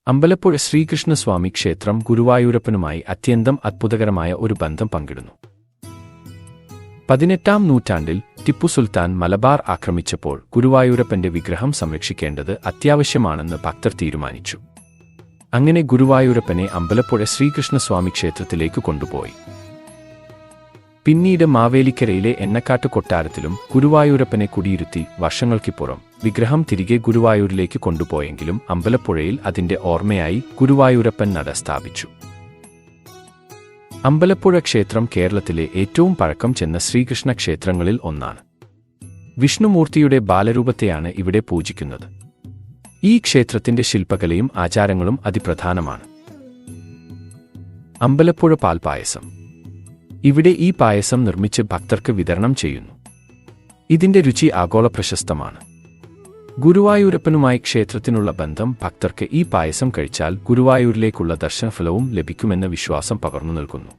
അമ്പലപ്പുഴ ശ്രീകൃഷ്ണസ്വാമി ക്ഷേത്രം ഗുരുവായൂരപ്പനുമായി അത്യന്തം അത്ഭുതകരമായ ഒരു ബന്ധം പങ്കിടുന്നു. 18-ാം നൂറ്റാണ്ടിൽ ടിപ്പു സുൽത്താൻ മലബാർ ആക്രമിച്ചപ്പോൾ ഗുരുവായൂരപ്പന്റെ വിഗ്രഹം സംരക്ഷിക്കേണ്ടത് അത്യാവശ്യമാണെന്ന് ഭക്തർ തീരുമാനിച്ചു. അങ്ങനെ ഗുരുവായൂരപ്പനെ അമ്പലപ്പുഴ ശ്രീകൃഷ്ണസ്വാമി ക്ഷേത്രത്തിലേക്ക് കൊണ്ടുപോയി. പിന്നീട് മാവേലിക്കരയിലെ എണ്ണക്കാട്ട് കൊട്ടാരത്തിലും ഗുരുവായൂരപ്പനെ കുടിയിരുത്തി വർഷങ്ങൾക്കിപ്പുറം വിഗ്രഹം തിരികെ ഗുരുവായൂരിലേക്ക് കൊണ്ടുപോയെങ്കിലും അമ്പലപ്പുഴയിൽ അതിന്റെ ഓർമ്മയായി ഗുരുവായൂരപ്പൻ നട സ്ഥാപിച്ചു. അമ്പലപ്പുഴ ക്ഷേത്രം കേരളത്തിലെ ഏറ്റവും പഴക്കം ചെന്ന ശ്രീകൃഷ്ണ ക്ഷേത്രങ്ങളിൽ ഒന്നാണ്. വിഷ്ണുമൂർത്തിയുടെ ബാലരൂപത്തെയാണ് ഇവിടെ പൂജിക്കുന്നത്. ഈ ക്ഷേത്രത്തിന്റെ ശില്പകലയും ആചാരങ്ങളും അതിപ്രധാനമാണ്. അമ്പലപ്പുഴ പാൽപായസം. ഇവിടെ ഈ പായസം നിർമ്മിച്ച് ഭക്തർക്ക് വിതരണം ചെയ്യുന്നു. ഇതിന്റെ രുചി ആഗോള പ്രശസ്തമാണ്. ഗുരുവായൂരപ്പനുമായി ക്ഷേത്രത്തിനുള്ള ബന്ധം ഭക്തർക്ക് ഈ പായസം കഴിച്ചാൽ ഗുരുവായൂരിലേക്കുള്ള ദർശനഫലവും ലഭിക്കുമെന്ന വിശ്വാസം പകർന്നു നൽകുന്നു.